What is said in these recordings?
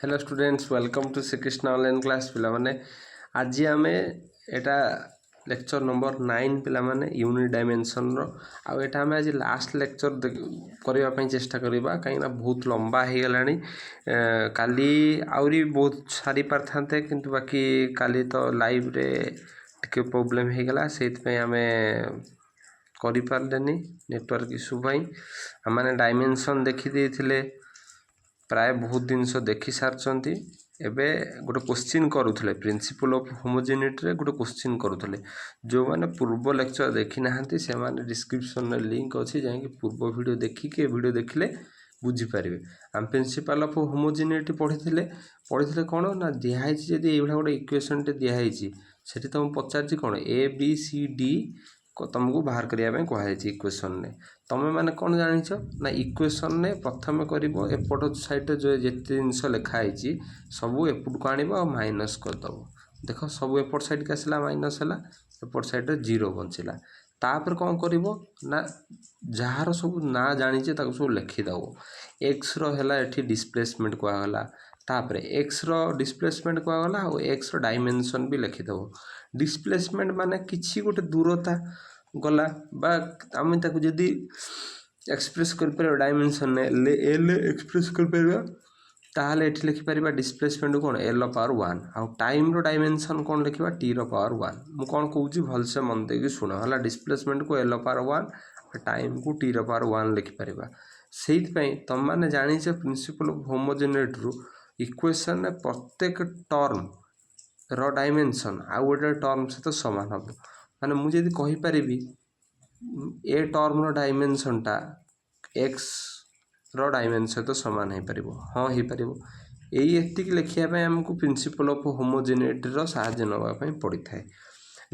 Hello students welcome to Shrikrishna online class पिला माने आज आम एटा लेक्चर नंबर 9 पिला माने यूनिट डायमेंशन रो आ एटा आम आज लास्ट लेक्चर करबा पई चेष्टा करबा कहीं बहुत लंबा हो गलानी काली आउरी बहुत सारी पारथांते किंतु बाकी काली तो लाइव रे टिके प्रॉब्लम हो गला सेत पे आम करि पारलेनी नेटवर्क इशू पई माने डायमेंशन देखि देथिले प्राय बहुत जिनस देखी सारी एबे गोटे क्वेश्चन करुले प्रिंसिपल ऑफ होमोजेनिटी गोटे क्वेश्चन करुले जो माने पूर्व लेक्चर देखी नहांती से माने डिस्क्रिप्शन में लिंक अच्छी जाकि पूर्व वीडियो देखिके वीडियो देखिले बुझीपारे आम प्रिंसिपल ऑफ होमोजेनिटी पढ़ी कौन ना दिखाई जदि ये गोटे इक्वेशन टे दिखाई से तुम पचार कौन ए बी सी डी तुमको बाहर करने कहुई इक्वेशन ने तुम्हें मैंने कौन जानिछ ना इक्वेशन ने प्रथम कर एपट साइड जो जिते जिनस लिखाई सबू एपट को आण माइनस करदेव देख सब एपट साइड के आसला माइनस है एपट साइड जीरो बचला तापर कौन कर ना जार सब ना जानीचे सब लिखिदेव एक्स रही डिस्प्लेसमेंट कहगला तापर एक्स डिस्प्लेसमेंट कहगला और एक्स डायमेंशन भी लिखिदेव डिस्प्लेसमेंट माने किसी गोटे दूरता गला बा आम जदि एक्सप्रेस कर डायमेंशन ने एल एक्सप्रेस कर ताहले एठी लिखि परिबा डिस्प्लेसमेंट कौन एल पावर 1 आ टाइम रो डायमेंशन कौन लिखा टी रो पावर 1 मु कौन कहूँ भलसे मन देकी शुण है डिस्प्लेसमेंट को एल पावर 1 टाइम को टी रो पावर 1 लिखि परिबा सेइथपई तुम माने जानिछ प्रिंसिपल ऑफ होमोजेनिटी रो इक्वेशन ने प्रत्येक टर्म रो डायमेंशन आ गोटे टर्म सहित समान हम माने मुझे कही पारिबी ए टर्म रो डायमेंशन टा एक्स रो डायमेंशन तो समान हो पारिबो हाँ हो पारिबो एई एतिक लिखिया आमको प्रिंसिपल ऑफ होमोजेनिटी रो सहायता नवा पई पड़ी थाए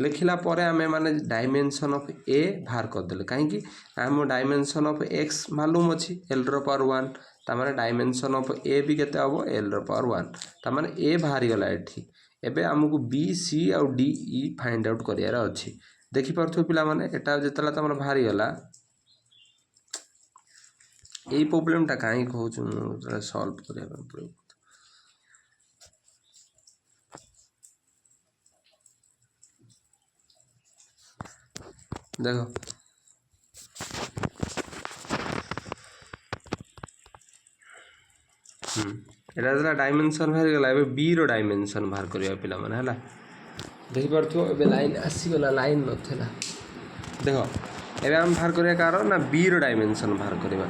लिखिला परे आमे माने डायमेंशन ऑफ ए बाहर कर देले कहीं आम डायमेंशन ऑफ एक्स मालूम अच्छी एल रो पावर 1 तामाने डायमेंशन ऑफ ए भी केते हबो एल रो पावर 1 तामाने ए बाहरी गला एठी एबे आमको बी सी और डी ई फाइंड आउट करियार अच्छी देखि पारथु पिला माने एटा जेतला तमर बाहरी गला ए प्रॉब्लम टा काई कहू छु सॉल्व करिया पड़ो देखो एटा डायमेंशन बाहर गला एबे बी रो डायमेंशन बाहर करिया पिला माने हला देखि पारथु एबे लाइन आसी गला लाइन नथला देखो एबे हम बाहर करिया कार ना बी रो डायमेंशन बाहर करिबा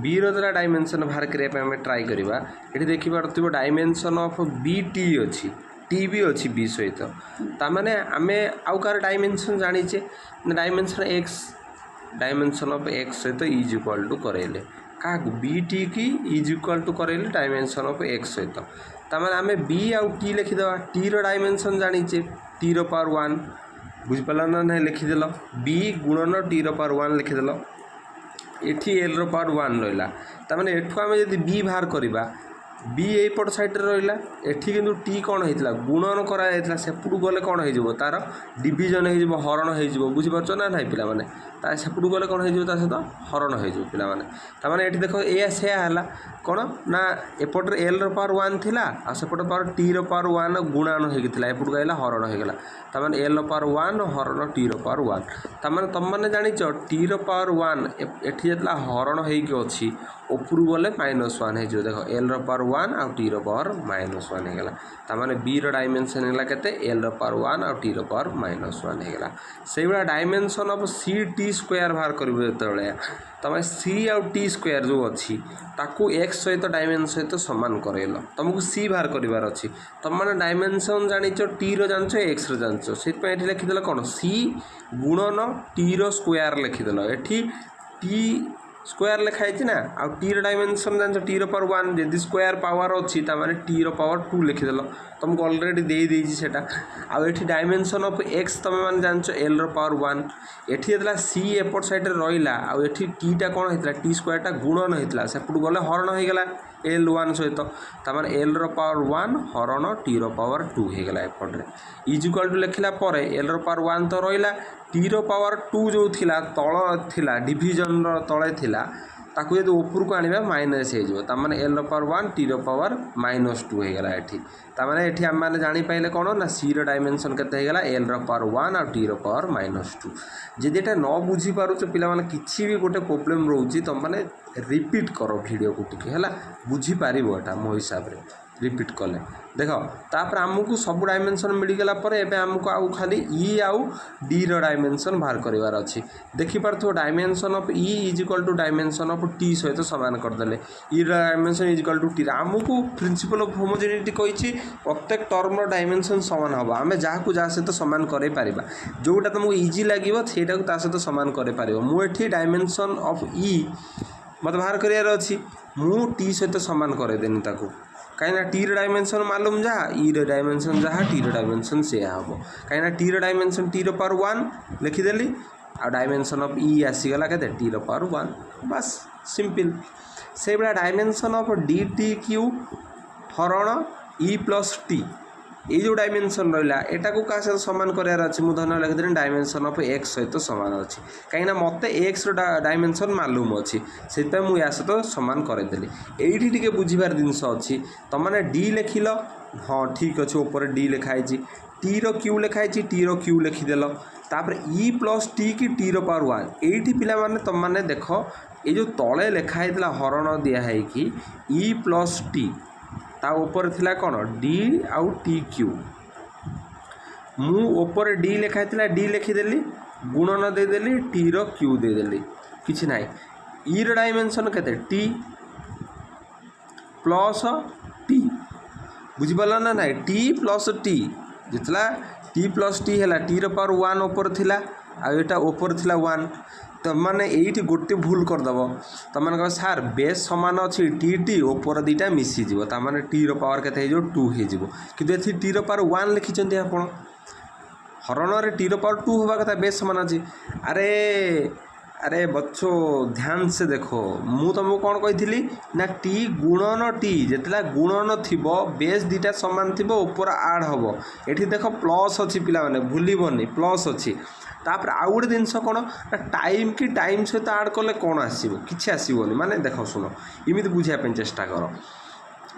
बी रो द्वारा डायमेंशन बाहर करिया पे हमें ट्राई करिबा एठी देखि पारथु डायमेंशन ऑफ बी टी अछि टी भी अच्छी बी सहित ता माने आमे आउ कार डायमेंशन जानिचे dimension X dimension of X सहित इज इक्वल टू करेले का बी टी की इज इक्वल टू करेले डायमेंशन ऑफ एक्स सहित तार आम बी आउ टी लिखिदेवा टी रो डायमेंशन जानिचे टी रो पावर 1 बुझिपाल ना ना लिखिदेल बी गुणन टी रो पावर 1 लिखिदेल एठी एल रो पावर 1 रहा तार एठू आम जब बी बाहर करवा बी एपट साइड रहा एठी किंतु टी कौन होता गुणन करा सेपटू गले कौन हो तार डिविजन हो हरण हो बुझीपार ना ना पिला माने ता सेपटू गले कौन हो सहित हरण हो पिला माने ता माने एठी देखो ए सेया हला कौन ना एपट एल रो पावर 1 थिला आ सेपट पावर टी रो पावर 1 गुणान होगितला एपटू गला हरण होगला ता माने एल रो पावर 1 हरण टी रो पावर 1 ता माने तुम माने जानिच टी रो पावर 1 एठी जतला हरण होइके अछि ऊपर गले -1 हो देखो एल रो पावर 1 आ टी रो पावर -1 होगला ता माने बी रो डायमेंशन होगला केते एल रो पावर 1 आ टी रो पावर -1 होगला सेही वाला dimension of C T square बाहर करबे तळे तमे सी आ टी स्क्वायर जो अछि ताकू एक्स सहित डायमेंशन सहित समान करेलो तुमको सी बाहर करिवार अछि तुम माने डायमेंशन जानिचो टी रो जानचो एक्स रो जानचो सेत पे एठी लिखि देला कोन सी गुणन टी रो स्क्वायर लिखि देला एठी टी स्क्वायर लिखाई ना आ टी रो डायमेंशन जान टी रो पावर 1 यदि स्क्वायर पावर अच्छी तामाने टी रो पावर 2 लिखिदेल तुमको ऑलरेडी दे देइछि सेटा आ एठी डायमेंशन ऑफ एक्स तुम माने जानचो एल रो पावर 1 एठी जतला सी एपट साइड रे रहिला आ एठी टी टा कोन हेतला टी स्क्वायर टा गुणन हेतला सेपटू गले हरण हो गला एल 1 सहित तामाने एल रो पावर 1 हरण टी रो पावर 2 हो गला एपट रे इज इक्वल टू लिखला परे एल रो पावर 1 तो रहिला टी रो पावर 2 जो थिला तळ थिला डिवीजन रो तळे थिला ताकू यदि ऊपर को आने माइनस हो एल पावर 1 टी पावर -2 होगा ये ताने ये आम मैंने जापारे कौन ना सी डायमेंशन केते एल पावर 1 और टी पावर -2 जदि ये न बुझीपार पे किसी भी गोटे प्रोब्लेम रोचे तुम मैंने रिपीट कर वीडियो को टिके बुझीपार यहाँ मो हिसाब से रिपीट कले देख तापर आमको सब डायमेंशन मिलगला आमको आउ खाली ई आउ डी डायमेंशन बाहर करार अच्छी देखिपार dimension of E is equal to dimension of T सहित सामान करदे E dimension is equal to T आमको प्रिंसिपल ऑफ होमोजेनिटी कही प्रत्येक टर्म डायमेंशन सामान हम आम जहाँ जहाँ सहित सामान कर जोटा तुमको इजी लगे सेटा सहित सामान कर मुझे डायमेंशन ऑफ ई मत बाहर करार अच्छी मु टी सहित सामान करदेनी ताकू कहीं टी डायमेंशन मालूम जहाँ ई डायमेंशन जहाँ टी डायमेंशन से हम कहीं टी डायमेंशन टी पावर 1 लिखिदेली आ डायमेंशन ऑफ ई आसीगला के टी पावर 1 बस सिंपल से भाया dimension of D T Q हरण ई प्लस टी ये जो डायमेंशन रहा एटा को क्या सहित सामान करार अच्छे मुझे धन लिखिदेली डायमेंशन ऑफ एक्स सहित सामान अच्छी कहीं मत एक्स डायमेंशन मालूम अच्छी से मुझे या सहित सामान करदेली ये बुझार जिनस अच्छी तुमने डी लिखिल हाँ ठीक अच्छे ऊपर डी लिखाई टी रो क्यू लिखाई टी रो क्यू लिखिदेल तापर ई प्लस टी कि टी पावर 1 ये पिला माने तुम मैंने देख ये जो तले लिखाई हरण दिखाई कि ई प्लस टी ता ऊपर थिला कौन डी आउ टी क्यू मु ऊपर डी लिखाई डी लिखिदेली गुणन देदेली टी रो क्यू देदेली किछि नाई ई रो डायमेंशन केते टी प्लस टी बुझिपाल ना नाई टी प्लस टी जितला टी प्लस टी है टी रो पावर 1 ऊपर थिला आ एटा ऊपर थिला 1 तो मैंने ये गोटे भूल करदेव तुम मैंने कह सार बेस सामान अच्छी टी टी ऊपर दुटा मिसीज ताने टी पावर के 2 हो कि टी पावर 1 लिखिं आप हरण टी पावर 2 हवा कथा बेस सामान अच्छी अरे अरे बच्चों ध्यान से देखो मु तुमको कौन कही ना टी गुणन टी जितला गुणन थी बेस दुटा सामान थी ऊपर आड हम ये देख प्लस अच्छी पिला माने भूलबनी प्लस अच्छी तापर आउ गोटे जिनस कौन ना टाइम कि टाइम सहित आड कले कौन आसो कि आसोनी माने देख शुण इमित बुझापी चेष्टा कर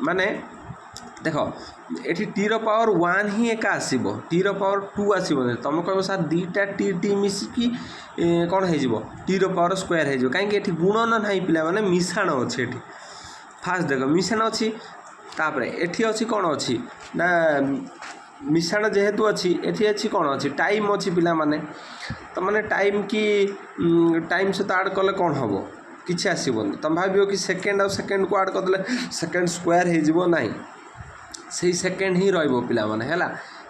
माने देख ये टी पावर 1 ही एका आसो टी पावर 2 आसोनी तुम कह सर दुटा टी टी मिसिकी कौन हो टी पावर स्क्वायर हो कहीं गुणन ना पिला माने मिशाण अच्छे ये फास्ट देख मिशाण अच्छी तापर एठी अच्छी कौन अच्छी ना मिशाण जेहेतु अच्छी एठी अच्छी कौन अच्छी टाइम अच्छी पिला माने तो माने टाइम की टाइम सहित आड कले कौन हम किसी आसोनी तुम भाव कि सेकेंड और सेकेंड को आड करदे सेकेंड स्क्वायर हो ना से सेकेंड ही रहा माने है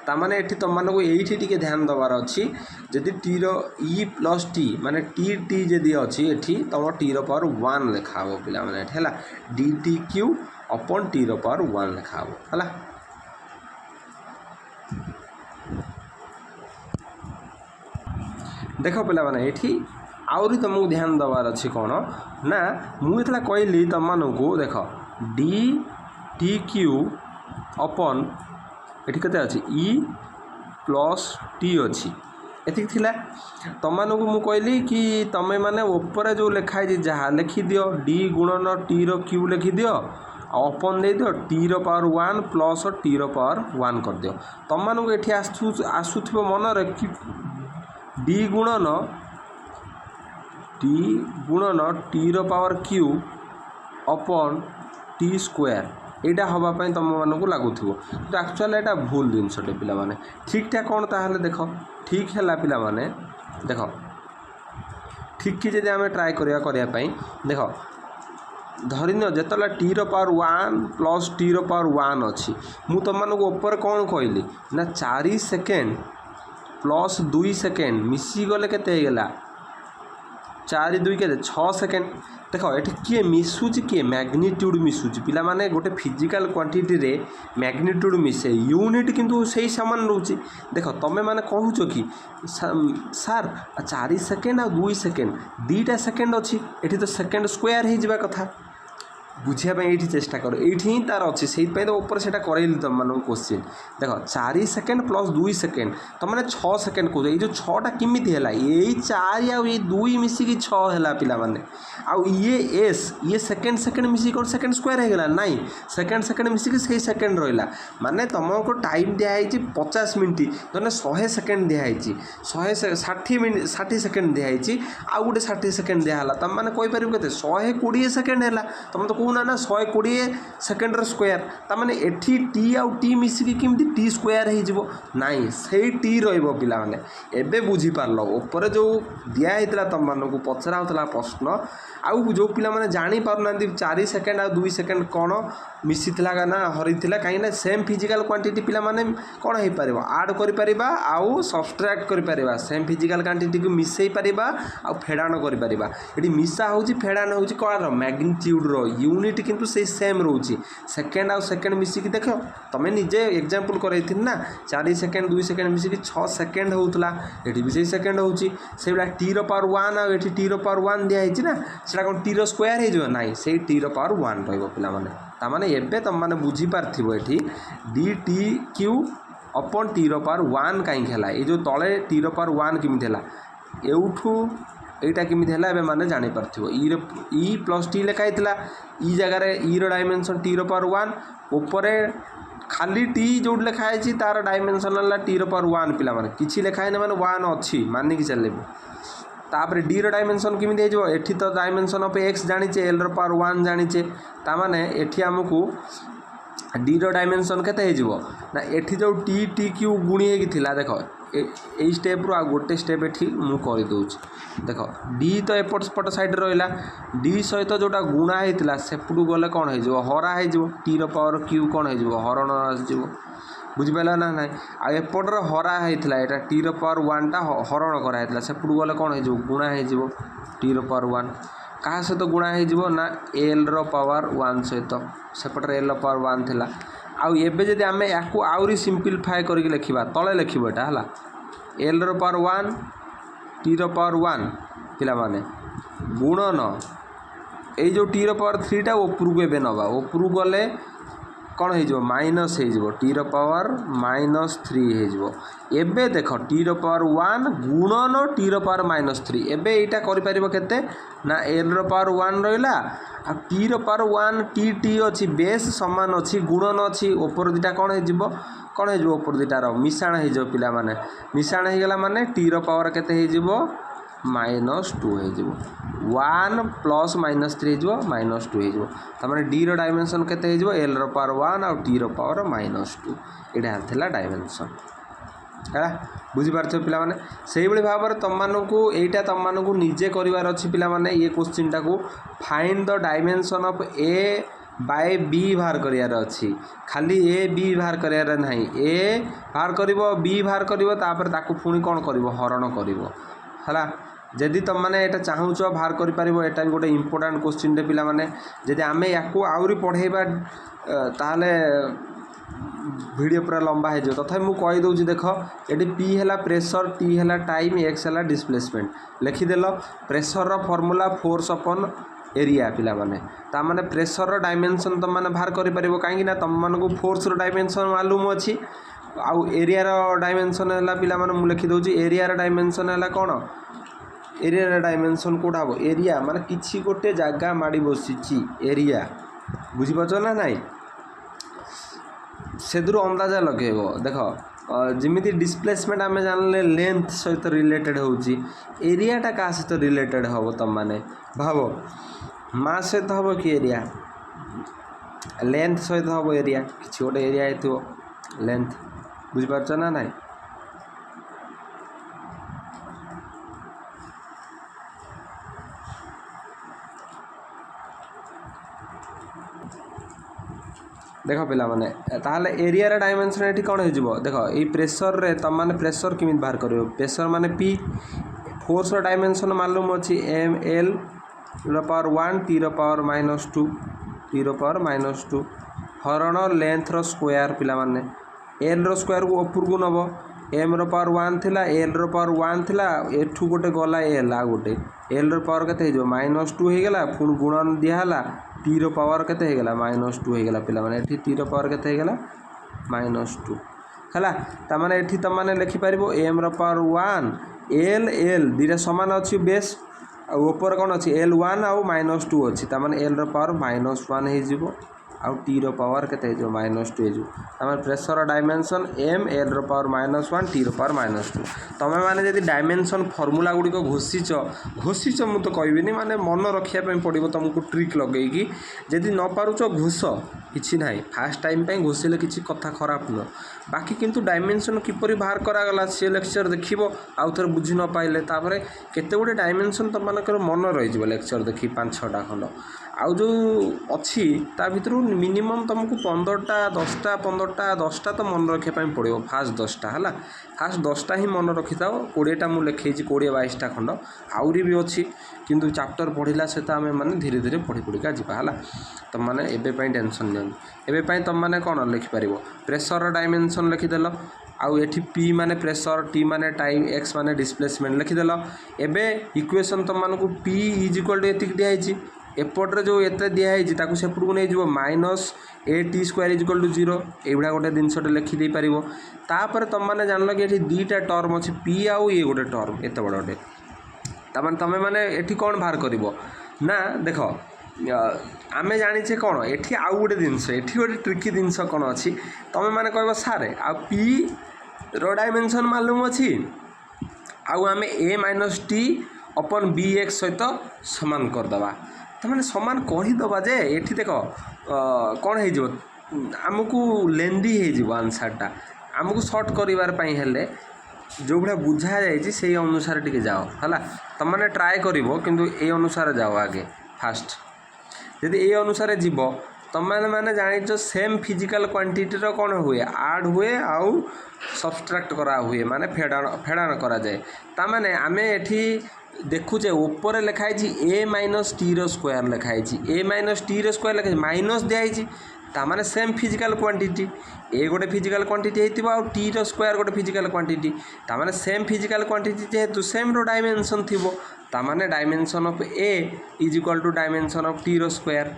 ताने ये तुम मानक ये ध्यान देवार अच्छी जदि टी ई प्लस टी माने टी टी जदि अच्छी ये तुम टी पावर 1 लिखा हम पिला माने है डी टी क्यू अपन टी पावर 1 लिखा हम है देख पिला माने ये आउरी तुमको ध्यान देवार अच्छी कौन ना मुझे कहली तुम मानक देख डी टी क्यू अपन ये केते अच्छी ई प्लस टी अच्छी एति थिला तुम मानक मु कहली कि तमें माने ऊपर जो लिखाई जहाँ लिखि दियो डी गुणन टी रो क्यू लिखि दियो अपन दे दियो T power 1 plus T power 1 कर दियो तुम मानक ये आसुथिबो मन रे कि डी गुणन टी पावर क्यू अपन टी स्क्वायर यहाँ हाँपाई तुम मानक लगुव कि एक्चुअली यहाँ भूल जिनसटे पिला माने ठीक ठाक कौन ताहले देख ठीक है पिला माने देख ठीक कि जब आम ट्राए करने देख धरिन जिते T power 1 plus T power 1 अच्छी मु तुम मानक ऊपर कौन कहली ना 4 सेकेंड प्लस 2 सेकेंड मिसीगले केतेगला 4 2 के 6 सेकेंड देख ये किए मिसुची किए मैग्निट्यूड मिसुची पिला माने गोटे फिजिकल क्वांटिटी रे मैग्निट्यूड मिसे यूनिट किंतु सही सामान रोचे देख तुम मैंने कहूच कि सार 4 सेकेंड आ 2 सेकेंड 2टा सेकेंड अच्छी ये तो सेकेंड स्क्वायर हो कथा बुझापी ये चेष्टा कर ये तार अच्छे से ऊपर से करैली तुम मानक क्वेश्चन देख 4 सेकेंड प्लस 2 सेकेंड तुम मैंने 6 सेकेंड कौच ये जो 6टा किमी है यही 4 आउ 2 मिसिकी 6 है पिला माने आउ ये एस ये सेकेंड सेकेंड मिसिक कौन सेकेंड स्क्वायर हो गला नाई सेकेंड सेकेंड मिसिकी से सेकेंड रहा माने तुमको टाइम दिखाई 50 मिनट तुमने 100 सेकेंड दिखाई 160 मिनट 60 सेकेंड दिखाई आउ गोटे 60 सेकेंड दिहला तुम मैंने कहीपर के 120 सेकेंड है तुम तो कहूना ना 120 सेकेंडर स्क्वायर तमाने एठी टी आउ टी मिसिकी किमती टी स्क्वायर हो नाई से टी रहा माने एबे बुझी पारल ऊपर जो दिखाई तुम मानक पचरा होता प्रश्न आउ जो पिला माने जानी पारना 4 सेकेंड आ 2 सेकेंड कौन मिसी ना हरी कहीं सेम फिजिकल क्वांटिटी पिला माने कौन हो पार आड कर आउ सब्सट्रैक्ट कर सेम फिजिकल क्वांटिटी को मिसई पारिबा आउ फेड़ान कर ये मिसा हो फेड़ान हो कौन मैग्नीट्यूड रो यूनिट किंतु से सेम रोचे सेकेंड आउ सेकेंड मिसिकी देख तुम्हें निजे एग्जांपल करई ना 4 सेकेंड 2 सेकेंड मिसिकी 6 सेकेंड होता ये भी से सेकेंड होची से टी रो पावर 1 आउ एठी टी रो पावर 1 दिखाई ना से कौन टी रो स्क्वायर हो ना से टी रो पावर 1 रहा माने तामाने एबे तुम मैंने बुझी पार्थिबो एठी डी टी क्यू अपन टी रो पावर 1 कहीं ये जो तले टी रो पावर 1 किमित है एठू এইটা কেমিতি হলা এবে মানে জানি পারথিবো ই প্লস টি লেখা হইতলা ই জায়গায় ই র ডাইমেনশন টি র পাওয়ার 1 উপরে খালি টি जोट লেখা আছে তার ডাইমেনশন হলা টি র পাওয়ার 1 পিলা মানে কিছু লেখা হইনা মানে 1 ଅଛି মানি কি চলেবো तापर डी रो डायमेंशन केमिति हो एठी तो डायमेंशन ऑफ एक्स जानिचे एल रो पावर 1 जानिचे ता माने एठी हमकू डी रो डायमेंशन केते हो ना एठी जो टी टी क्यू गुणी हेकी थिला देखो ए स्टेप रो आ गोटे स्टेप एठी मु कर दउछि देखो डी तो एपट स्पट साइड रहिला डी सहित जोटा गुणा हेतिला सेपटू गले कोन हे जो हरा हे जो टी रो पावर क्यू कोन हे जो हरण आस जो बुझिपाला ना ना आ एपटर हरा होता है टी रो पावर 1 टा हरण कराइला सेपटू गले कौन हो गुणा हो टी रो पावर 1 क्या सहित गुणा हो ना एल रो पावर 1 सहित सेपटर एल रो पावर 1 थिला आउ एबे जदि आमे याकू आउरी सिंपलीफाई करके लिखिबा तळे लिखिबो एटा हला एल रो पावर 1 टी रो पावर 1 पिला माने गुणन ए जो टी रो पावर 3 टा ऊपर को एबे नबा ऊपर गले कौन हो माइनस हो टी रो पावर -3 हो एबे देख टी रो पावर 1 गुणन टी रो पावर -3 एबे एटा करि परिबो केते ना एल रो पावर 1 रहिला आ टी रो पावर 1 टी टी अछि बेस समान अछि गुणन अछि ऊपर दिटा कौन हो कौन हो ऊपर दिटा रो मिसाण हो पिला माने मिसाण हो गला माने टी रो पावर केते हो -2 हो 1 प्लस -3 हो -2 हो तमाने डी रो डायमेंशन केते हो एल रो पावर 1 और टी रो पावर -2 एटा हला डायमेंशन है बुझी पारछो पिला माने सेही बळी भाबर तुम मानकू एटा तुम मानकू निजे करिवार अछि पिला माने ये क्वेश्चन टाकू find the dimension of A by B बाहर करियार अछि खाली ए बी बाहर करियार नाही ए बाहर करिवो बी बाहर करिवो तापर ताकू पुणी कोन करिवो हरण करिवो हला जदि तुम मैंने यहाँ चाहूच बाहर कर गोटे इंपोर्टाट क्वेश्चन टे पिला माने जदि आमे याकू आउरी पढ़ेबा ताहले वीडियो पूरा लंबा हो तथा मुझे कही दूँ देख ये पी है प्रेशर टी है टाइम एक्स है डिस्प्लेसमेंट लिखिदेल प्रेशर फॉर्मूला फोर्स अपन एरिया पिला माने ता माने प्रेशर डायमेंशन तुम मैंने बाहर कर पारिबो कहीं ना तुम मानक फोर्स डायमेंशन मालूम अच्छी आउ एरिया डायमेंशन है पिला माने मु लिखि दउची एरिया डायमेंशन है कौन एरिया डायमेंशन कोटा हम एरिया माने किसी गोटे जगह माड़ी बसी एरिया बुझीपार ना नाई से अंदाजा लगेब देख जमी डिस्प्लेसमेंट आम जानले लेंथ सहित रिलेटेड होची एरियाटा क्या सहित रिलेटेड हम तुम मैंने भाव मास सहित हम कि एरिया लेंथ सहित हम एरिया किसी गोटे एरिया हो लेंथ बुझीपार ना नाई देख पिला माने ताहले एरिया रे डायमेंशन एठी कोन हो जिवो देख ए प्रेशर रे तम माने प्रेशर किमित बाहर करियो प्रेशर माने पी फोर्स रो डायमेंशन मालूम अछि एम एल रो पावर 1 टी रो पावर -2 टी रो पावर -2 हरण लेंथ रो स्क्वायर पिला माने एल रो स्क्वायर को ऊपर को नबो एम रो पावर 1 थिला एल रो पावर 1 थिला एठू गोटे गला एल आ गोटे एल रो पावर केते हो -2 हे गेला पुन गुणन दिया हला टी रो पावर केते हे गेला -2 हे गेला पिला माने एठी टी रो पावर केते हे गेला -2 हला त माने एठी त माने लिखि परिबो एम रो पावर 1 एल एल दिरा समान अछि बेस ऊपर कौन अच्छी L1 आउ -2 अच्छी तमाने एल रो पावर -1 हे जिवो आउ टी रो पावर केते जो -2 हे जो तमाने प्रेशर डायमेंशन m एल रो पावर -1 टी रो पावर -2 तमे माने जदी डायमेंशन फार्मूला गुडी को घोषिच मु तो कहबिनी माने मन रखिया पे पड़िबो तुमको ट्रिक लगेई कि जदी न पारुचो घोष किछि नाही फर्स्ट टाइम पे घोषिले किछि कथा खराब न बाकी किंतु डायमेंशन किपरि बाहर करा गला से लेक्चर देखिबो आउ थर बुझी न पाइले तापरे केते गुडी डायमेंशन त मानकर मन रहि जिवो लेक्चर देखि 5-6टा खंड आउ जो अच्छी ता भितर मिनिमम तुमको 15टा 10टा 15टा 10टा तो मन रखिया पे पड़िबो फास्ट 10टा हला फास्ट 10टा ही मन रखि थाओ 20टा मु लेखैछि 20-22टा खंड आउरी भी अच्छी किंतु चैप्टर पढ़िला से त हमें माने धीरे धीरे पढ़ी पढ़िका जिबा हला त माने एबे पई टेंशन नियन एबे पई तुम माने कोन लिखि परिबो प्रेशर डायमेंशन लिखि देलो आउ एठी p माने प्रेशर t माने टाइम x माने डिस्प्लेसमेंट लिखि देलो एबे इक्वेशन तुम मानको p = एतिक दिया हिची एपट्रे जो एते दिया हिची ताकू सेपटू नै जिवो -at² = 0 एबडा गोटे जिनसटे लिखि दे परिबो तापर तुम माने जानलो कि एठी दुईटा टर्म अछि p आउ ये गोटे टर्म एते बडटे तमन तमे माने एठी कोन बाहर करिवो ना देखो आमे जानिछे कोन एठी आउ गोटे जिनस एठी गोटे ट्रिकी जिनस कोन अछि तमे माने कहबो सारे आ p रो डायमेंशन मालूम अछि आउ आमे a - t अपन bx सहित समान कर दबा त माने समान कहि दबा जे एठी देखो कोन हे जिवो हमकु लेंदी हे जिवो आंसरटा हमकु शॉर्ट करिवार पई हेले जो बडा बुझा जायछि सेही अनुसार टिके जाओ हला त माने ट्राई करिवो किंतु ए अनुसार जाओ आगे फास्ट यदि ए अनुसार जीव तुम मैंने जान सेम फिजिकल क्वांटिटी रो कौन हुए आड हुए आउ सब्सट्रैक्ट करा हुए माने फेड़ान करा जाए तामाने आमे एठी देखुचे ऊपर लिखाई a - t रो स्क्वायर लिखाई a - t रो स्क्वायर लिखाई माइनस दिखाई तामाने सेम फिजिकल क्वांटिटी ए गोटे फिजिकल क्वांटिटी हेतिबो आ t रो स्क्वायर गोटे फिजिकल क्वांटिटी तामाने सेम फिजिकल क्वांटिटी जेहेतु सेम रो डायमेंशन थिबो तामाने dimension of a = dimension of t रो स्क्वायर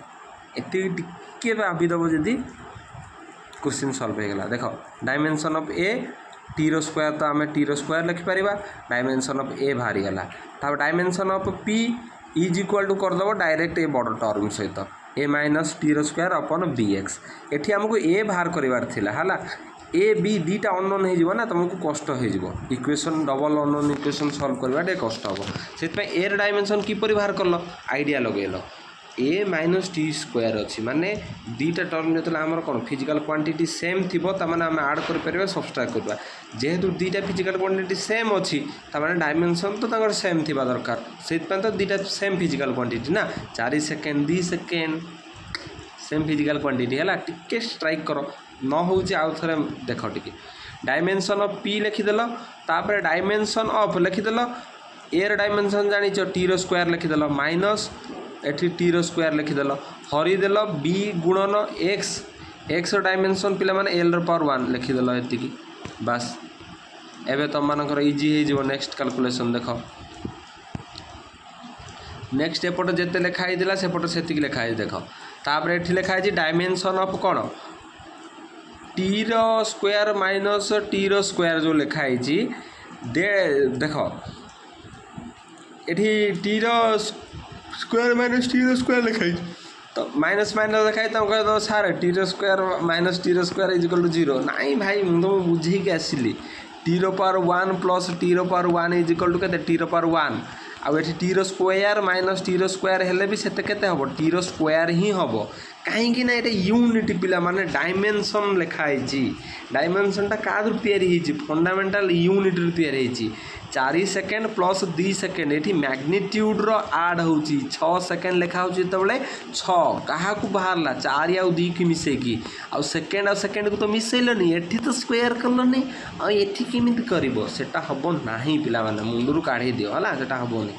एति टिके भाबी दबो जदी क्वेश्चन सॉल्व हे गला देखो डायमेंशन ऑफ a t रो स्क्वायर तो आमे t रो स्क्वायर लिखि परिबा डायमेंशन ऑफ a भारी गला ता डायमेंशन ऑफ p = कर दबो डायरेक्ट ए बड़ टर्म सहित a - t रो स्क्वायर अपन bx एठी हमको a बाहर करिवार थिला हला a b दीटा अननोन हे जिवो ना तुमको कष्ट हे जिवो equation double unknown equation solve करबा डे कष्ट हो सेत पे a र डायमेंशन की परि बाहर करलो आइडिया लगेलो a - t स्क्वायर अछि माने दीटा टर्म जतला हमर कोन फिजिकल क्वांटिटी सेम थिबो त माने हम ऐड कर परबे सब्सट्रैक्ट करबा जेहेतु दीटा फिजिकल क्वांटिटी सेम अछि त माने डायमेंशन तो तंगर सेम थिबा दरकार सेत पे तो दीटा सेम फिजिकल क्वांटिटी ना 4 second 2 second same physical quantity हला टिके स्ट्राइक करो न हो जे आउ थरे देखो टिके डायमेंशन ऑफ p लिखि देलो तापर डायमेंशन ऑफ लिखि देलो a र डायमेंशन जानि छ t रो स्क्वायर लिखि देलो माइनस एठी t रो स्क्वायर लिखि देलो हरि देलो b गुणन x रो डायमेंशन पिला माने l रो पावर 1 लिखि देलो एति की बस एबे तुम मानकर इजी हे जिवो नेक्स्ट कैलकुलेशन देखो नेक्स्ट एपट जेते लिखा हे दिला सेपट सेति की लिखा हे देखो तापर एठी लिखा हे डायमेंशन ऑफ कोन t रो स्क्वायर माइनस t रो स्क्वायर जो लिखा हे जी देखो एठी t रो स्क्वायर माइनस t रो स्क्वायर लिखाई तो माइनस माइनस लिखाई तो कह दो सार t रो स्क्वायर माइनस t रो स्क्वायर = 0 नहीं भाई मु तो बुझी के आसिली t रो पावर 1 प्लस t रो पावर 1 = केते t रो पावर 1 आ एठी t रो स्क्वायर माइनस t रो स्क्वायर हेले भी सेते केते हबो t रो स्क्वायर ही हबो काहे कि ना एटा यूनिट पिला माने डायमेंशन लिखाई छी डायमेंशन ता कादर तयारी हिची फंडामेंटल यूनिट रे तयारी हिची 4 सेकेंड प्लस 2 सेकेंड एठी मैग्नीट्यूड रो ऐड होची 6 सेकेंड लिखा होची तबले 6 कहा को बाहरला 4 या 2 की मिसे की आ सेकेंड को तो मिसेलो नहीं एठी तो स्क्वायर करलो नहीं आ एठी केमिति करिवो सेटा हबो नाही पिला माने मुंडरू काढी दियो हला सेटा हबो नहीं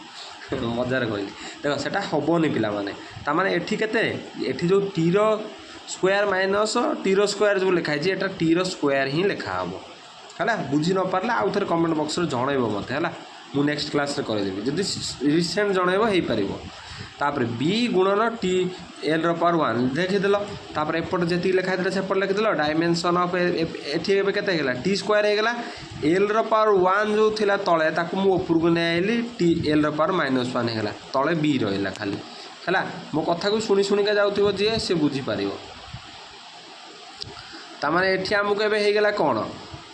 मजार कहली देखो सेटा हबोनी पिला माने ता माने एठी केते एठी जो t रो स्क्वायर माइनस t रो स्क्वायर जो लिखा है एटा t रो स्क्वायर ही लिखा हबो है बुझी न पारे आउ थे कमेंट बॉक्स रे जनइब मत है मु नेक्स्ट क्लास रे करदेवी जदि रिसेंट जनइब हो पार तापर बी गुणन टी एल पावर 1 देखीदेल तापर एपट जी लिखाई सेपट लिखिदेल डायमेंशन ऑफ एटी के टी स्क्वायर होगा एल पावर 1 जो थिला तले ताकू मु ऊपर को नहीं आइली टी एल पावर -1 होगा तले बी रहा खाली है मो कथा को शुणी शुणिका जाऊँ जी सी बुझीपर ताने एटी आमको एगला कौन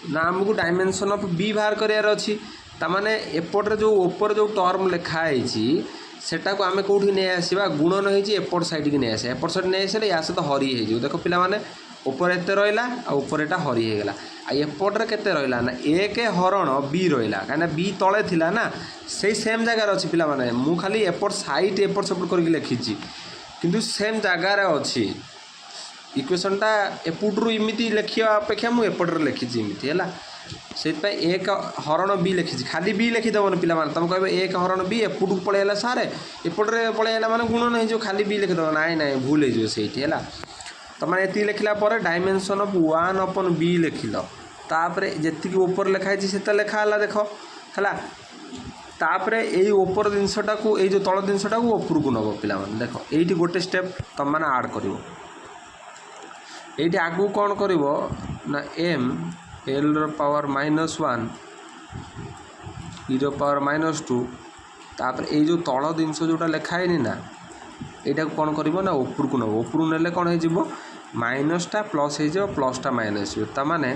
ना आमको डायमेंशन ऑफ बी बाहर करार अच्छी ताने एपट्रे जो ऊपर जो टर्म लिखाई सेटा को आम कौटी नहीं आसवा गुणन होती एपट साइड की नहीं आसा एपट साइड नहीं आसे या सहित हरी हो देख पे ऊपर एत रहा ऊपर एटा हरी होगा एपट्रे केते रहा ना एक हरण बी रहा कहीं बी तले थिला ना से सेम जगार अच्छी पे मु खाली एपट साइड एपट सेपट करके लिखी किंतु सेम जगार अच्छी इक्वेशनटा एपट्रु इमिति लिखा अपेक्षा मुझे एपट्रे लिखी इमिति है से एक हरण बी लिखी खाली बी लिखिदेवन पे तुम कह एक हरण बी एपट को पलैला सारे एपट्रे पलैला माने गुणन हो खाली बी लिखिदेव ना ना भूल हो तुम ये लिखला डायमेंशन ऑफ 1 अपन बी लिखिल तापर जी ऊपर लिखाई से लिखाला देख है तापर यही ऊपर जिनसटा को जो तल जिनसटा को ऊपर को नब पे देख ये गोटे स्टेप तुम मैंने आड कर ये आगू कौन कर ना M L power -1 T power -2 तापर ये जो तल जिनस जोटा लिखाई ना यहाँ कौन कर ना ऊपर को नब ऊपर ने कौन हो माइनसटा प्लस हो प्लसटा माइनस ताने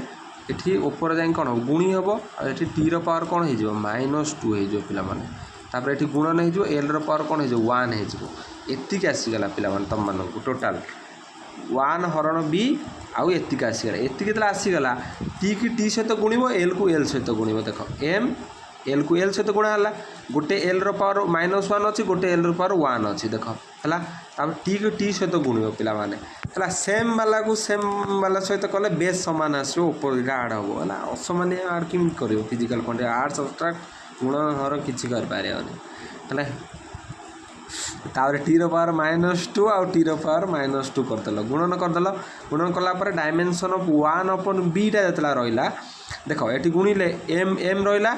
ये ऊपर जाए कौन गुणी हम और टी पावर कौन हो -2 हो पे ये गुणन हो एल पावर कौन हो 1 होती आसीगला पे तुम मानक टोटाल 1 हरण बी आउ एतिक आसीगला एतिक आसीगला टी की टी सहित गुणव एल को एल सहित गुणव देख एम एल को एल सहित गुणा गोटे एल पावर -1 अच्छी गोटे एल पावर 1 अच्छी देख है टी की टी सहित गुणव पे सेम वाला को सेम वाला सहित कले बेस सामान आसो ऊपर आड हम है असमान आड कि कर फिजिकल क्वांटिटी आर्ट्स सब्सट्राक्ट गुण हर किसी है तापर टी पावर -2 आउ टी पावर -2 करदेल गुणन करदेल गुणन कलापर डायमेंशन ऑफ 1 अपन बीटा जितना रहा देख ये गुणिले एम एम रहा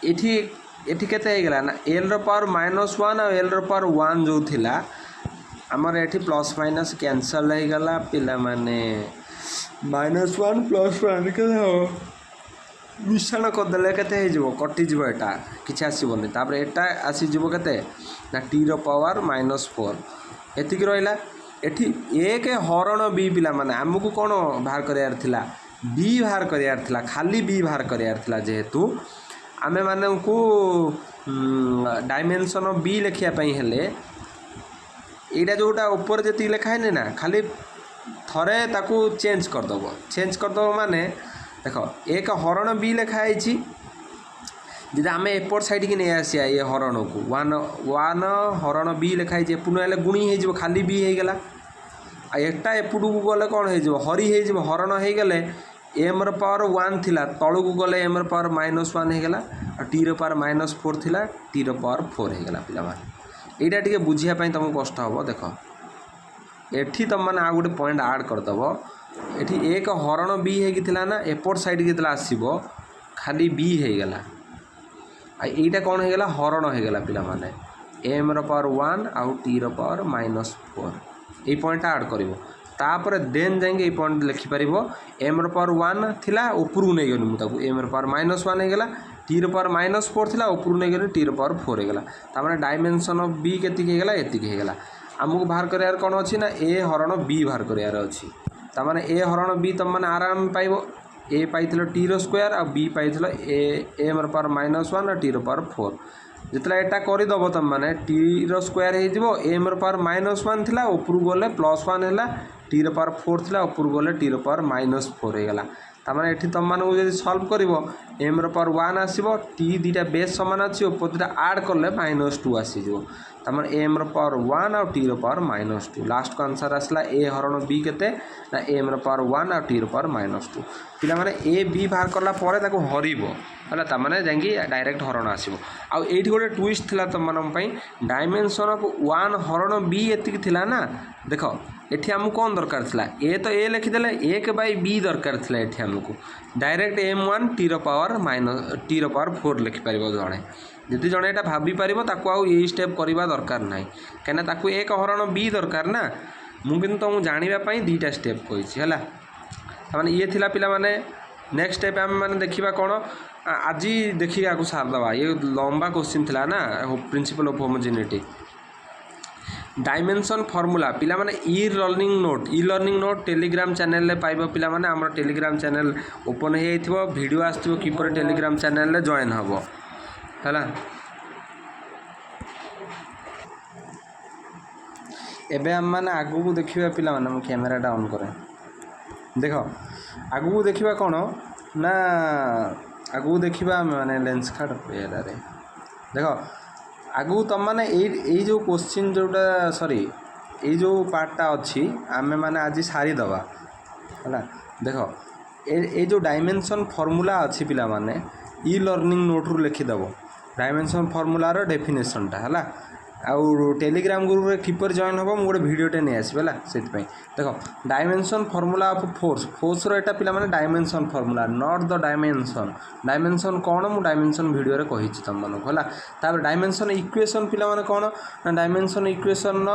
ये केगला ना एल पावर -1 और एल पावर 1 जो थिला आमर ये प्लस माइनस कैंसल हो गला पिला माने -1 +1 के मिश्रण करदे के कटिज एटा कि आसबनी तापर एटा आसीज के ना टी पावर -4 एतिक रहा एठी एक हरण बी पिला माने आमको कौन बाहर करार थिला बी बाहर करार थिला खाली बी बाहर करार थिला जेहेतु आमे माने को डायमेंशन ऑफ बी लिखापी हेले यहाँ जोटा ऊपर जी लिखाए ना खाली थरे ताकू चेंज करदब माने देख एक हरण बी लिखाई जी आम एपट साइड की नहीं आसिया ये हरण को 1 हरण बी लिखाई पुनः गुणी हो खाली बी होगला एटा एपट को गले कौन हो हरी हो हरण हो गले एम पावर 1 थिला तलू को गले एम पावर -1 होगला टी पावर -4 थिला टी पावर 4 होगला पे यहाँ टे बुझापी तुमको कष्ट हम देख एठी तुम मैंने आ गोटे पॉइंट आड करदेव एठी एक हरण बी होगी ना एपट साइड के आसब खाली बी होगला यहाँ कौन होगला हरण होगला पे एम पावर 1 आउ टी पावर -4 ये पॉइंट आड कर तापर देन जाए पॉइंट लिखिपर एम पावर 1 थिला ऊपर को नहीं गली मुझे एम पावर -1 होगला टी पावर -4 थिला ऊपर को नहीं गली टी पावर 4 होगला तार डायमेंशन ऑफ बी केतिक होगला आमको बाहर करार कौन अच्छी ना ए हरण बी बाहर करार अच्छी तार ए हरण बी तुम मैंने आराम पाइब ए पाई टी स्क्वायर आ बी पाई ए एम पावर -1 और टी पावर 4 जितना एटा करदेव तुम मैंने टी स्क्वायर हो एम पावर -1 थिला ऊपर गले +1 है टी पावर 4 थिला ऊपर गले टी पावर -4 होगला तार ये तुम मानक जब सल्व कर एम पावर 1 आसो टी दीटा बेस सामान अच्छी ऊपर दुटा आड कले -2 आसीज तार एम पावर 1 और टी पावर -2 लास्ट को आंसर आसला ए हरण बी केते ना एम पावर 1 और टी पावर -2 पिला माने ए बी बाहर कला हरब है ताने जाकि डायरेक्ट हरण आसो आउट गोटे ट्विस्ट था तुम मानी डायमेंशन ऑफ 1 हरण बी एतिक थिला ना देख एठी हमको कौन दरकार थिला ए तो ए लिखिदेले 1/b दरकार थिला एठी हमको डायरेक्ट m1 t ର पावर 4 लिखिपर जड़े जदि जड़े यहाँ भाभी पार आउ ये स्टेप करवा दरकार ना कहीं एक हरण बी दरकार ना मुझे तुमको जानापी दुईटा स्टेप कही है ये थिला पिला माने नेक्स्ट स्टेप आम मैंने देखा कौन आज देखिए आपको सारदवा ये लंबा क्वेश्चन थिला ना principal of homogeneity dimension formula पिला माने e learning note Telegram channel रे पाइबो पिला माने हमर टेलीग्राम चैनल ओपन हे जाइथिबो वीडियो आस्थिबो किपर टेलीग्राम चैनल रे जॉइन हबो हैला एबे हम माने आगु को देखिबा पिला माने हम कैमराटा ऑन करे देखो आगु को देखिबा कोन ना आगु को देखिबा माने लेंस कार्ड एरा रे देखो आगु तुम मैंने जो क्वेश्चन जोटा सॉरी ये जो पार्टा अच्छी आम मैंने आज सारीदवा है देख ये जो डायमेंशन फॉर्मूला अच्छी पिला माने ई लर्निंग नोट रु लिखिदेव डायमेंशन फॉर्मूलार डेफिनेशनटा है आउ टेलीग्राम ग्रुप रे किपर जॉइन हम गोटे भिडियोटे नहीं आसबे से देख डायमेंशन फॉर्मूला ऑफ फोर्स रो एटा पिला माने dimension formula not the dimension कौन मु डायमेंशन वीडियो रे कहि तुम मानक है तापर डायमेंशन इक्वेशन पिला माने कौन ना डायमेंशन इक्वेशन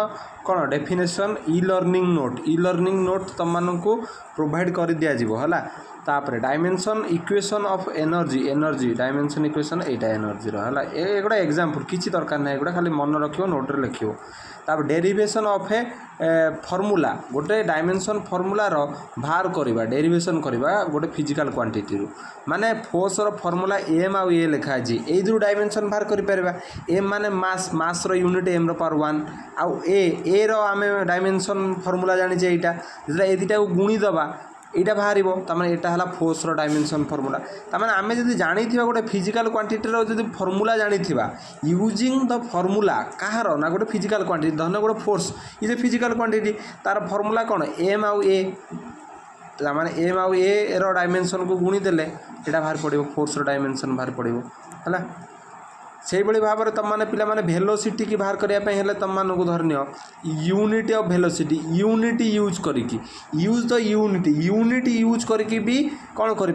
कौन डेफिनेशन ई लर्निंग नोट तुम मानक प्रोवाइड कर दिया जिवो है तापर dimension equation of energy dimension equation Etah energy रो है ये गोटे एग्जांपल किसी दरकार ना एगुड़ा खाली मन रखियो नोट रे लिखियो तापर डेरिवेशन ऑफ ए फॉर्मूला गोटे डायमेंशन फॉर्मूला रो बाहर करवा डेरिवेशन करवा गोटे फिजिकल क्वांटिटी रो माने फोर्स रो फॉर्मूला m आ ए लिखा जी ए दु डायमेंशन बाहर करि परबा m माने मास रो यूनिट m रो पावर 1 आ ए रो आमे डायमेंशन फॉर्मूला जानि जे एटा जेला ए दिटा को गुणी दबा यहाँ बाहर तमें यहाँ है फोर्स रो डायमेंशन फॉर्मूला तमें आम जब जानी गोटे फिजिकल क्वांटिटी जो फॉर्मूला जानी यूजिंग द फॉर्मूला कहार ना गोटे फिजिकल क्वांटिटी धन गोटे फोर्स ये फिजिकल क्वांटिटी तार फॉर्मूला कौन m आउ ए माने m आउ ए रो डायमेंशन को गुणी देले यहाँ बाहर पड़ो फोर्स रो डायमेंशन बाहर पड़ो है से भाव में तुम मैंने पिला माने वेलोसिटी की बाहर करने तुम मानक धरन unit of velocity unit use करिकी यूज द यूनिट यूज करके भी कौन कर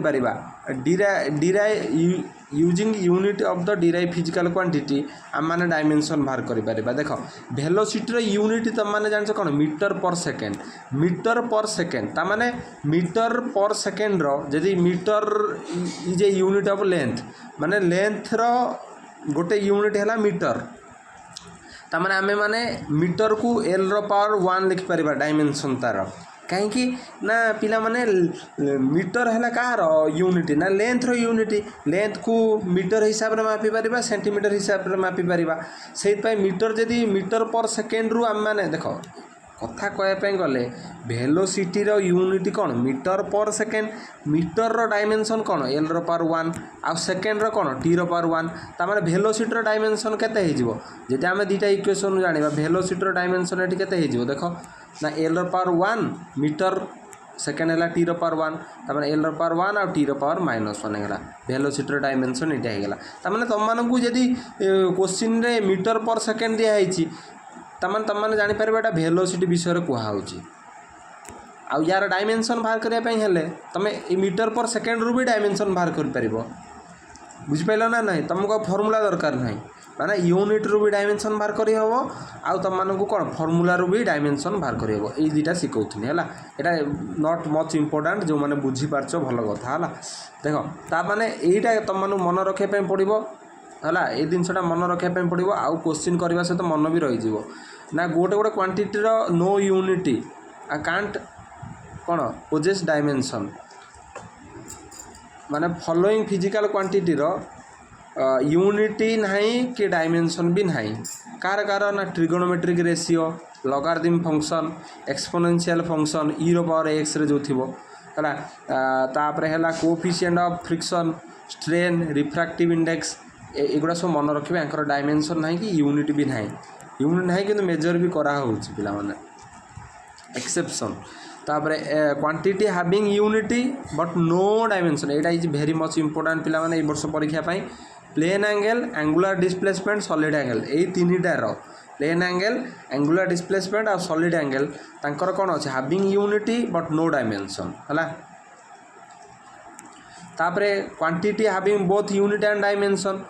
using unit of the derive physical quantity आम मैंने डायमेंशन बाहर कर देख वेलोसिटी यूनिट तुम मैंने जान कौन मीटर पर सेकेंड ताने मीटर पर सेकेंड री metre is a unit of length माने लेंथ रो गोटे यूनिट है मीटर ताने आमे माने मीटर को एल रो पावर 1 लिखिपर डायमेंशन तार कहीं ना पिला माने मीटर है कहार यूनिट ना लेंथ रो यूनिट लेंथ को मीटर हिसाब रे मापी पारिबा सेंटीमीटर हिसाब रे मापी पारिबा से मीटर जदि मीटर पर सेकेंड रु आम माने देखो कथा कहवाई गले वेलोसिटी रो यूनिट कौन मीटर पर सेकेंड मीटर रो डायमेंशन कौन एल रो पावर 1 आ सेकेंड रो कौन टी रो पावर 1 तामाने वेलोसिटी रो डायमेंशन केते हे जिवो जेते आमे दुईटा इक्वेशन जानिबा वेलोसिटी रो डायमेंशन एठी केते हे जिवो देखो ना एल रो पावर 1 मीटर सेकेंड है टी रो पावर 1 तामाने एल रो पावर 1 आ टी रो पावर -1 हेगला वेलोसिटी रो डायमेंशन एटा हेगला तामाने तुम मानकू जदी क्वेश्चन रे मीटर पर सेकेंड दिया हेछि तुम मैंने जापर एटा वेलोसिटी विषय कहुच्छी आउ यार डायमेंशन बाहर करने तुम मीटर पर सेकेंड रु भी डायमेंशन बाहर कर बुझिपाल ना ना तुमको फॉर्मूला दरकार ना माने यूनिट रु भी डायमेंशन बाहर कर आउ तुम मानक कौन फॉर्मूला रु भी डायमेंशन बाहर कर ये दुईटा शिखौनी है यहाँ नॉट मच इम्पोर्टाट जो मैंने बुझीपार भल कथा है देख ताने यहीटा तुम मानक मन रखापी पड़ो है ये जिनसा मन रखापी पड़ो आउ क्वेश्चन करने सहित मन भी रही ना गोटे गोटे क्वांटिटी नो यूनिटी आ कांट कौन पोजेस डायमेंशन माने फॉलोइंग फिजिकल क्वांटिटी यूनिटी नहीं कि डायमेंशन भी नहीं कार ना trigonometric ratio logarithm function exponential function E रो पावर x रे जो थिबो है तापर है coefficient of friction strain refractive index एगुड़ा सब मन रखिए यांकर डायमेंशन नहीं कि यूनिट भी नहीं कि मेजर भी करा होउछि पिला माने एक्सेप्शन तापर quantity having unity but no dimension एटा इज वेरी मच इंपोर्टेंट पिला माने ए वर्ष परीक्षा पाई plane angle angular displacement solid angle ए तीनटार प्लेन एंगल एंगुलर डिस्प्लेसमेंट और सॉलिड एंगल तांकर कोन अछि having unity but no dimension हला तापरे quantity having both unit and dimension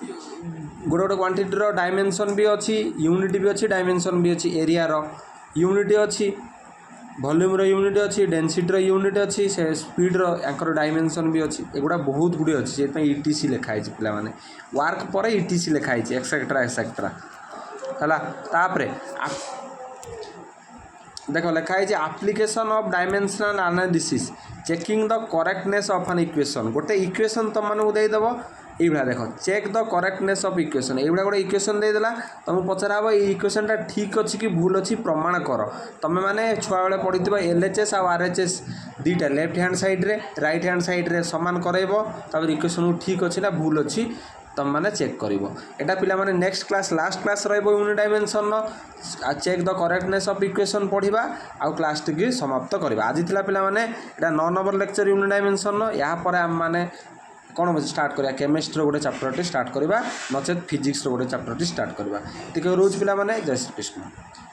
गोटे गोटे क्वांटिटी रो डायमेंशन भी अच्छी यूनिट भी अच्छी डायमेंशन भी अच्छी एरिया रो यूनिट अच्छी वॉल्यूम रो यूनिट अच्छी डेंसिटी रो यूनिट अच्छी से स्पीड रो एकर डायमेंशन भी अच्छी एगुड़ा बहुत गुड़े अच्छी से ईटीसी लिखाई पिला माने वर्क पर ईटीसी लिखाई एक्सेट्रा एक्सेट्रा है तापरे देख लिखाई application of dimensional analysis checking the correctness of an equation गोटे इक्वेशन तुम मानू देदेव ये देख check the correctness of equation ये गोटे इक्वेशन देदेला तुमको पचरा हम ये इक्वेशनटा ठीक अच्छी कि भूल अच्छी प्रमाण कर तुम मैंने छुआ बेले पढ़ी एलएचएस और आरएचएस दुईटा लेफ्ट हैंड साइड्रे रईट हैंड साइड्रे सामान कर इक्वेशन ठीक अच्छी ना भूल अच्छी तुम मैंने चेक कर एटा पिला माने next class last class unit dimension check the correctness of equation पढ़ा आउ क्लास टी समाप्त करवा आज थिला पिला माने एटा 9 नंबर लेक्चर यूनिट डायमेंशन या पर आम माने कौन स्टार्ट करिया केमिस्ट्री गोटे चैप्टर स्टार्ट करवा नचेत फिजिक्स गोटे चैप्टर स्टार्ट करवा ठीक रोज पिला माने जय श्री कृष्ण।